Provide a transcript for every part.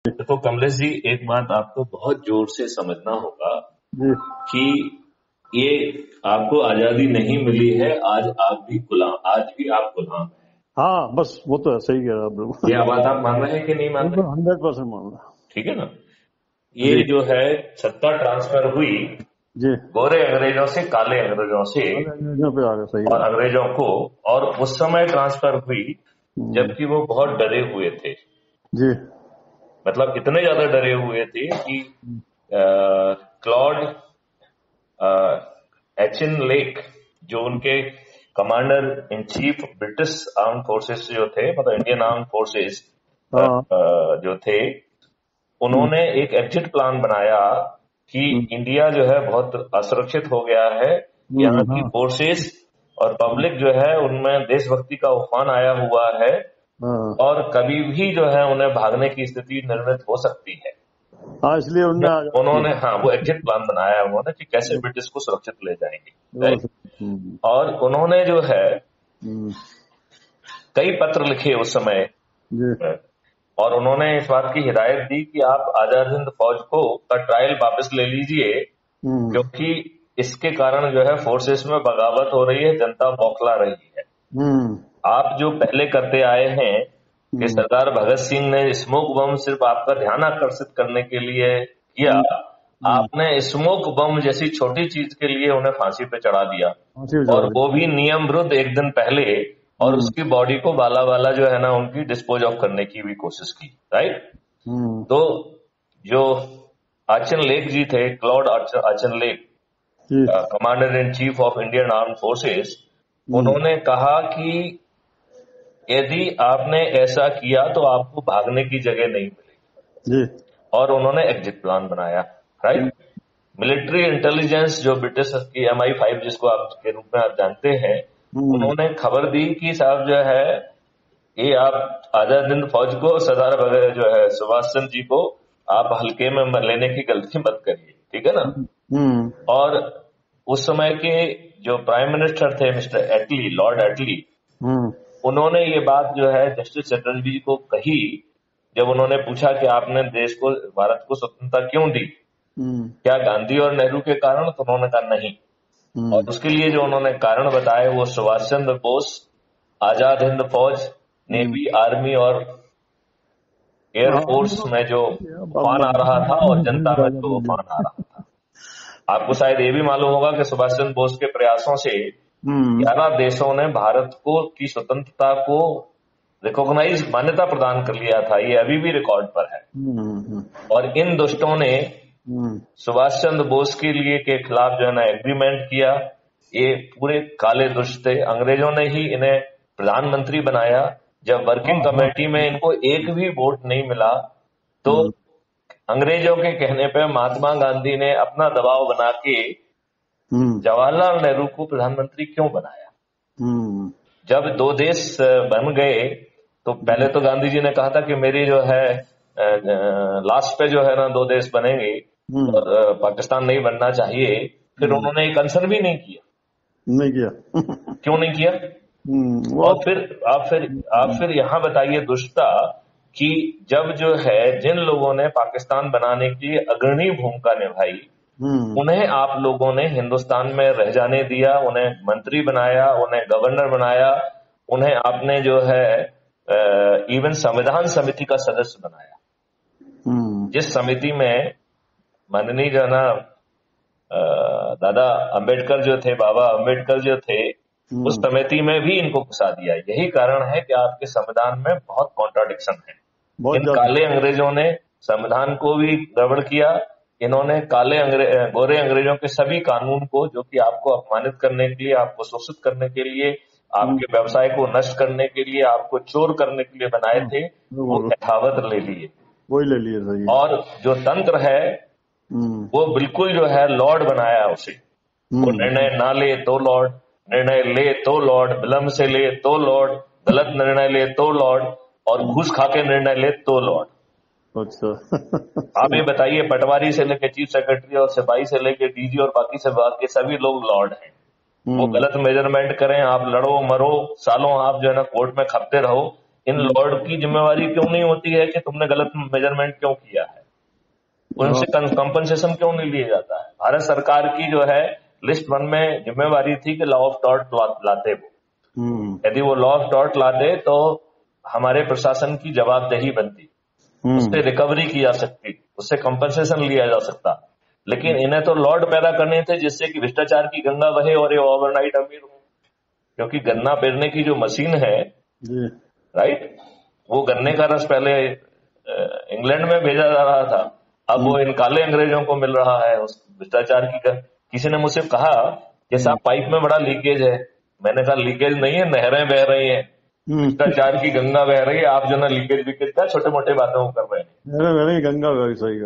देखो कमलेश जी, एक बात आपको बहुत जोर से समझना होगा जी। कि ये आपको आजादी नहीं मिली है। आज आप भी गुलाम, आज भी आप गुलाम हैं। हाँ, बस वो तो है, सही कह रहा आप बिल्कुल। ये बात आप मान रहे हैं कि नहीं मान रहे? 100% मान रहा। ठीक है ना। ये जी जो है सत्ता ट्रांसफर हुई जी। गोरे अंग्रेजों से काले अंग्रेजों से, अरे अंग्रेजों पे आ गया, सही और बात। अंग्रेजों को, और उस समय ट्रांसफर हुई हम्म, जबकि वो बहुत डरे हुए थे। जी। मतलब इतने ज्यादा डरे हुए थे कि क्लॉड एचिन लेक, जो उनके commander in chief British arm forces जो थे, मतलब इंडियन आर्म फोर्सेस हाँ। जो थे, हम्म, उन्होंने एक एग्जिट प्लान बनाया कि हम्म, इंडिया जो है बहुत असुरक्षित हो गया है। यहाँ की हाँ फोर्सेस और पब्लिक जो है उनमें देशभक्ति का उफान आया हुआ है, हाँ और कभी भी जो है उन्हें भागने की स्थिति निर्मित हो सकती है। हाँ, इसलिए उनने आजाद उन्होंने, किया। हाँ, वो एग्जिट प्लान बनाया उन्होंने कि कैसे ब्रिटिश को सुरक्षित ले जाएंगे, वो राइट। हम्म, और उन्होंने जो है हम्म, कई पत्र लिखे उस समय, जी। और उन्होंने इस बात की हिदायत दी कि आप आजाद हिंद फौज को का ट्रायल वापस ले लीजिए, हम्म, क्योंकि इसके कारण जो है फोर्सेस में बगावत हो रही है, जनता बौखला रही है। हम्म, आप जो पहले करते आए हैं कि हम्म, सरदार भगत सिंह ने स्मोक बम सिर्फ आपका ध्यान आकर्षित करने के लिए किया, हम्म, हम्म, आपने स्मोक बम जैसी छोटी चीज के लिए उन्हें फांसी पे चढ़ा दिया, फांसी पे और चढ़ा वो दी। भी नियम विरुद्ध एक दिन पहले, और हम्म, उसकी बॉडी को बाला बाला जो है ना उनकी डिस्पोज ऑफ करने की भी कोशिश की, राइट। हम्म, तो जो आचन लेक जी थे, Claude Auchinleck, ji. Commander in chief of Indian arm forces, hmm, उन्होंने कहा कि यदि आपने ऐसा किया तो आपको भागने की जगह नहीं मिलेगी, जी। और उन्होंने एग्जिट प्लान बनाया, हम्म, राइट। मिलिट्री इंटेलिजेंस जो ब्रिटिश की MI5 जिसको आप के रूप में आप जानते हैं, हम्म, उन्होंने खबर दी कि साहब जो है ये आप आजाद हिंद फौज को, सरदार वगैरह जो है सुभाष चंद्र जी को आप हल्के में लेने की गलती मत करिए, ठीक है ना। हम्म, और उस समय के जो प्राइम मिनिस्टर थे मिस्टर एटली, लॉर्ड एटली, हम्म, उन्होंने ये बात जो है जस्टिस चटर्जी जी को कही, जब उन्होंने पूछा कि आपने देश को, भारत को स्वतंत्रता क्यों दी, हम्म, क्या गांधी और नेहरू के कारण, तो उन्होंने कहा नहीं। और हम्म, उसके लिए जो उन्होंने कारण बताए वो सुभाष चंद्र बोस, आजाद हिंद फौज, हम्म, नेवी, आर्मी और हाँ, एयरफोर्स में जो उफान आ रहा था, और जनता में जो उफान आ रहा था। आपको शायद ये भी मालूम होगा कि सुभाष चंद्र बोस के प्रयासों से हम्म, 11 देशों ने भारत को की स्वतंत्रता को रिकॉग्नाइज, मान्यता प्रदान कर लिया था। ये अभी भी रिकॉर्ड पर है। हम्म, और इन दुष्टों ने हम्म, सुभाष चंद्र बोस के लिए के खिलाफ जो है ना एग्रीमेंट किया। ये पूरे काले दुष्ट थे, अंग्रेजों ने ही इन्हें प्रधानमंत्री बनाया। जब हाँ वर्किंग हाँ। कमेटी में इनको एक भी वोट नहीं मिला, तो हम्म, अंग्रेजों के कहने पर महात्मा गांधी ने अपना दबाव बना के हम्म, जवाहरलाल नेहरू को प्रधानमंत्री क्यों बनाया। हम्म, जब दो देश बन गए, तो पहले तो गांधी जी ने कहा था कि मेरी जो है लास्ट पे जो है ना दो देश बनेंगे, हम्म, और पाकिस्तान नहीं बनना चाहिए। फिर हम्म, उन्होंने एक कंसर्न भी नहीं किया। नहीं किया। क्यों नहीं किया? वो और फिर आप फिर यहाँ बताइए दुष्टता कि जब जो है जिन लोगों ने पाकिस्तान बनाने की अग्रणी भूमिका निभाई, हम्म, उन्हें आप लोगों ने हिंदुस्तान में रह जाने दिया, उन्हें मंत्री बनाया, उन्हें गवर्नर बनाया, उन्हें आपने जो है इवन संविधान समिति का सदस्य बनाया, हम्म, जिस समिति में माननीय जो है ना दादा अंबेडकर जो थे, बाबा अंबेडकर जो थे, उस हम्म, समिति में भी इनको घुसा दिया। यही कारण है कि आपके संविधान में बहुत कॉन्ट्राडिक्शन है। बहुत इन ज्यादा। काले अंग्रेजों ने संविधान को भी गड़बड़ किया। इन्होंने गोरे अंग्रेजों के सभी कानून को, जो कि आपको अपमानित करने के लिए, आपको शोषित करने के लिए, हम्म, आपके व्यवसाय को नष्ट करने के लिए, आपको चोर करने के लिए बनाए हाँ, थे, वो बिल्कुल, यथावत ले लिए। वही ले लिए, सही है। और जो तंत्र है हम्म, वो बिल्कुल जो है लॉर्ड बनाया उसे। वो हम्म, निर्णय ना ले तो लॉर्ड, निर्णय ले तो लॉर्ड, विलंब से ले तो लॉर्ड, गलत निर्णय ले तो लॉर्ड, और हम्म, घूस खा के निर्णय ले तो लॉर्ड। अच्छा। आप सही। ये बताइए, पटवारी से लेके चीफ सेक्रेटरी और सिपाही से लेके डीजी और बाकी से विभाग के सभी लोग लॉर्ड हैं। वो हम्म, गलत मेजरमेंट करें, आप लड़ो मरो सालों, आप जो है ना कोर्ट में खपते रहो, इन लॉर्ड की जिम्मेवारी क्यों नहीं होती है कि तुमने गलत मेजरमेंट क्यों किया है, उनसे कंपनसेशन क्यों नहीं लिया जाता है। भारत सरकार की जो है लिस्ट 1 में जिम्मेवारी थी कि लॉ ऑफ टॉर्ट लाते वो, यदि वो लॉ ऑफ टॉर्ट लाते तो हमारे प्रशासन की जवाबदेही बनती, उससे रिकवरी की जा सकती, उससे कंपनसेशन लिया जा सकता। लेकिन इन्हें तो लॉर्ड पैदा करने थे जिससे कि भ्रष्टाचार की गंगा बहे और ये ओवरनाइट अमीर हो, क्योंकि गन्ना पेरने की जो मशीन है राइट, वो गन्ने का रस पहले इंग्लैंड में भेजा जा रहा था, अब वो इन काले अंग्रेजों को मिल रहा है उस भ्रष्टाचार की। किसी ने मुझसे कहा कि साहब पाइप में बड़ा लीकेज है, मैंने कहा लीकेज नहीं है, नहरें बह रही हैं, भ्रष्टाचार की गंगा बह रही है, आप जो ना लीकेज विकेज का छोटे मोटे बातों कर रहे हैं। गंगा सही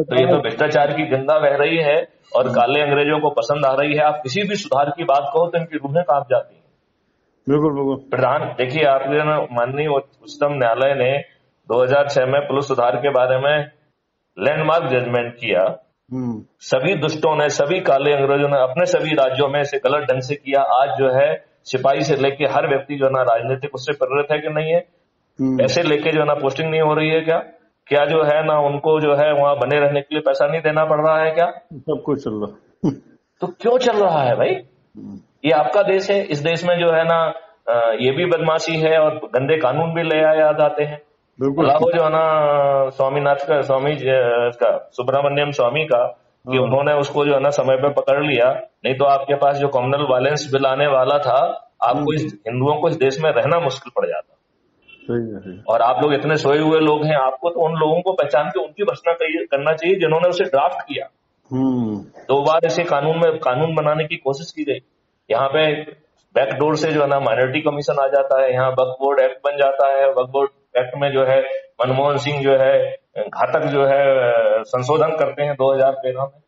तो ये तो भ्रष्टाचार की गंगा बह रही है और काले अंग्रेजों को पसंद आ रही है। आप किसी भी सुधार की बात कहो तो इनकी रूहें कांप जाती है। बिल्कुल बिल्कुल। प्रधान देखिए, आपके ना माननीय उच्चतम न्यायालय ने 2006 में पुलिस सुधार के बारे में लैंडमार्क जजमेंट किया। सभी दुष्टों ने, सभी काले अंग्रेजों ने अपने सभी राज्यों में इसे गलत ढंग से किया। आज जो है सिपाही से लेके हर व्यक्ति जो है ना राजनीतिक उससे प्रेरित है कि नहीं है, पैसे लेके जो है ना पोस्टिंग नहीं हो रही है क्या जो है ना उनको जो है वहां बने रहने के लिए पैसा नहीं देना पड़ रहा है क्या? सब कुछ चल रहा तो क्यों चल रहा है भाई? ये आपका देश है, इस देश में जो है ना ये भी बदमाशी है और गंदे कानून भी ले याद आते हैं। वो जो है ना स्वामीनाथ का सुब्रमण्यम स्वामी का कि उन्होंने उसको जो है ना समय पे पकड़ लिया, नहीं तो आपके पास जो कम्युनल वायलेंस बिल आने वाला था, आपको हिंदुओं को इस देश में रहना मुश्किल पड़ जाता। और आप लोग इतने सोए हुए लोग हैं, आपको तो उन लोगों को पहचान के उनकी भर्त्सना करना चाहिए जिन्होंने उसे ड्राफ्ट किया। 2 बार ऐसे कानून बनाने की कोशिश की गई। यहाँ पे बैकडोर से जो है ना माइनॉरिटी कमीशन आ जाता है, यहाँ वक्फ बोर्ड एक्ट बन जाता है। वक्फ बोर्ड एक्ट में जो है मनमोहन सिंह जो है घातक जो है संशोधन करते हैं 2013 में।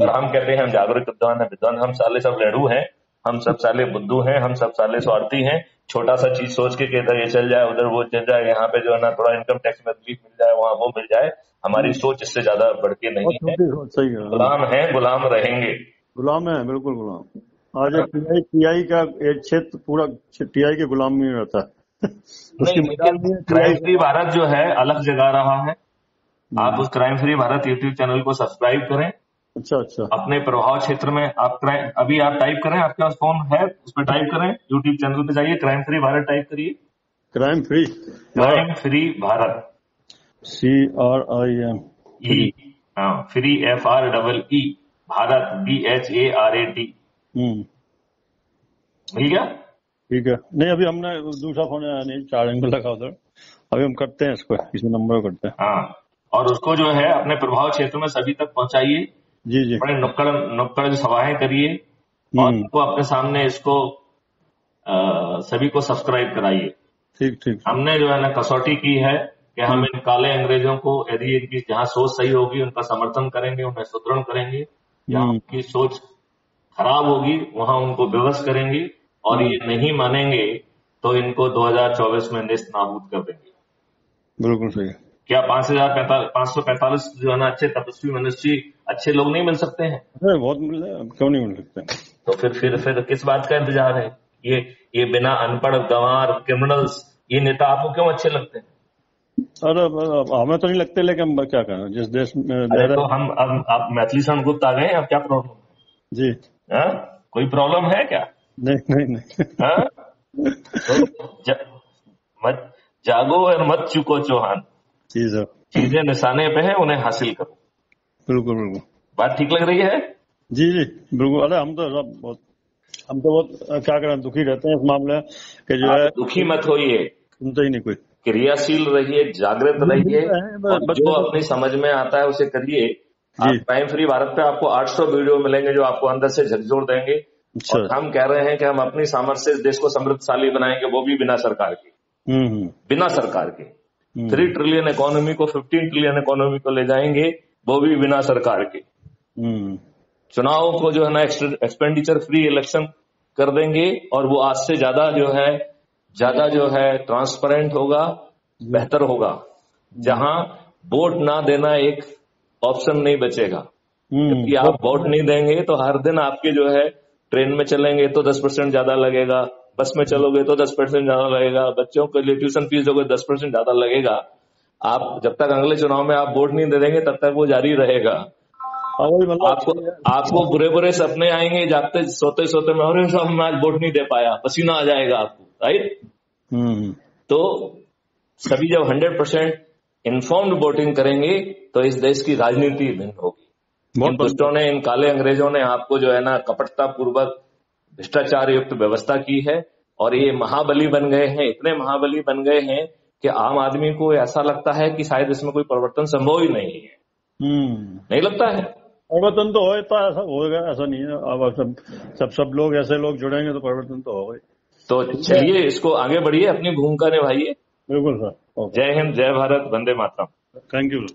और हम कहते हैं हम जागरूक विद्वान हम साले सब लेडू हैं, हम सब साले बुद्धू हैं, हम सब साले स्वार्थी हैं। छोटा सा चीज सोच के इधर ये चल जाए उधर वो चल जाए, यहाँ पे जो है ना थोड़ा इनकम टैक्स में रिलीफ मिल जाए, वहाँ वो मिल जाए। हमारी सोच इससे ज्यादा बढ़ के नहीं है। गुलाम है, गुलाम रहेंगे, गुलाम है, बिल्कुल गुलाम। आज टीआई का एक क्षेत्र पूरा टीआई के गुलाम में रहता है। क्राइम फ्री भारत जो है अलग जगह रहा है। आप उस crime free Bharat YouTube channel को सब्सक्राइब करें। अच्छा। अपने प्रभाव क्षेत्र में आप अभी आप टाइप करें, आपके पास फोन है उस पर टाइप करें, यूट्यूब चैनल पे जाइए, क्राइम फ्री भारत टाइप करिए। Crime free Bharat CRIM free FREE Bharat BHARAT मिल गया? ठीक है। नहीं अभी हमने दूसरा फोन नहीं चार्जिंग पे लगा उधर, अभी हम करते हैं इसको, किसी नंबर को करते हैं। हाँ, और उसको जो है अपने प्रभाव क्षेत्र में सभी तक पहुंचाइए। जी। बड़े नुक्कड़ सभाएं करिए और उनको अपने सामने इसको सभी को सब्सक्राइब कराइए। ठीक। हमने जो है ना कसौटी की है कि हम इन काले अंग्रेजों को यदि इनकी जहाँ सोच सही होगी उनका समर्थन करेंगे, उन्हें सुदृढ़ करेंगे। जहाँ उनकी सोच खराब होगी वहां उनको विवश करेंगे, और ये नहीं मानेंगे तो इनको 2024 में नेस्त नाबूद कर देंगे। बिल्कुल सही। क्या 545 जो है ना अच्छे तपस्वी मनुष्य अच्छे लोग नहीं मिल सकते हैं? बहुत मिल रहे हैं, क्यों नहीं मिल सकते? तो फिर किस बात का इंतजार है? ये बिना अनपढ़ गंवार क्रिमिनल्स ये नेता आपको क्यों अच्छे लगते हैं? अरे हमें तो नहीं लगते, लेकिन हम क्या करें जिस देश में। तो हम अब आप मैथिली शरण गुप्त आ गए, अब क्या प्रॉब्लम है जी? कोई प्रॉब्लम है क्या? नहीं। तो मत जागो और मत चुको चौहान, चीजें निशाने पे है उन्हें हासिल करो। बिल्कुल बात ठीक लग रही है? जी बिल्कुल। अरे हम तो बहुत क्या करें, दुखी रहते हैं इस मामले कि जो है। दुखी मत होइए, सुनते ही नहीं कोई। क्रियाशील रहिए, जागृत रहिए, जो अपनी समझ में आता है उसे करिए। आप क्राइम फ्री भारत पे आपको 800 वीडियो मिलेंगे जो आपको अंदर से झकझोर देंगे। और हम कह रहे हैं कि हम अपनी सामर्थ्य से इस देश को समृद्धशाली बनाएंगे, वो भी बिना सरकार के। बिना सरकार के 3 ट्रिलियन इकोनॉमी को 15 ट्रिलियन इकोनॉमी को ले जाएंगे, वो भी बिना सरकार के। चुनाव को जो है ना एक्सपेंडिचर फ्री इलेक्शन कर देंगे, और वो आज से ज्यादा जो है ट्रांसपेरेंट होगा, बेहतर होगा। जहां वोट ना देना एक ऑप्शन नहीं बचेगा, क्योंकि आप वोट नहीं देंगे तो हर दिन आपके जो है ट्रेन में चलेंगे तो 10% ज्यादा लगेगा, बस में चलोगे तो 10% ज्यादा लगेगा, बच्चों के लिए ट्यूशन फीस दोगे 10% ज्यादा लगेगा। आप जब तक अगले चुनाव में आप वोट नहीं दे देंगे तब तक वो जारी रहेगा। आपको बुरे बुरे सपने आएंगे, जागते सोते सोते में, अरे साहब मैं आज वोट नहीं दे पाया, पसीना आ जाएगा आपको, राइट। तो सभी जब 100% इन्फॉर्म्ड वोटिंग करेंगे तो इस देश की राजनीति भिन्न होगी। इन दुष्टों ने, इन काले अंग्रेजों ने आपको जो है ना कपटता पूर्वक भ्रष्टाचार युक्त व्यवस्था की है, और ये महाबली बन गए हैं, इतने महाबली बन गए हैं कि आम आदमी को ऐसा लगता है कि शायद इसमें कोई परिवर्तन संभव ही नहीं है। नहीं लगता है? परिवर्तन तो होता, ऐसा होगा, ऐसा नहीं है। अब सब लोग ऐसे लोग जुड़ेंगे तो परिवर्तन तो होगा। तो चलिए इसको आगे बढ़िए, अपनी भूमिका निभाइए। बिल्कुल सर। जय हिंद, जय भारत, वंदे मातरम। Thank you.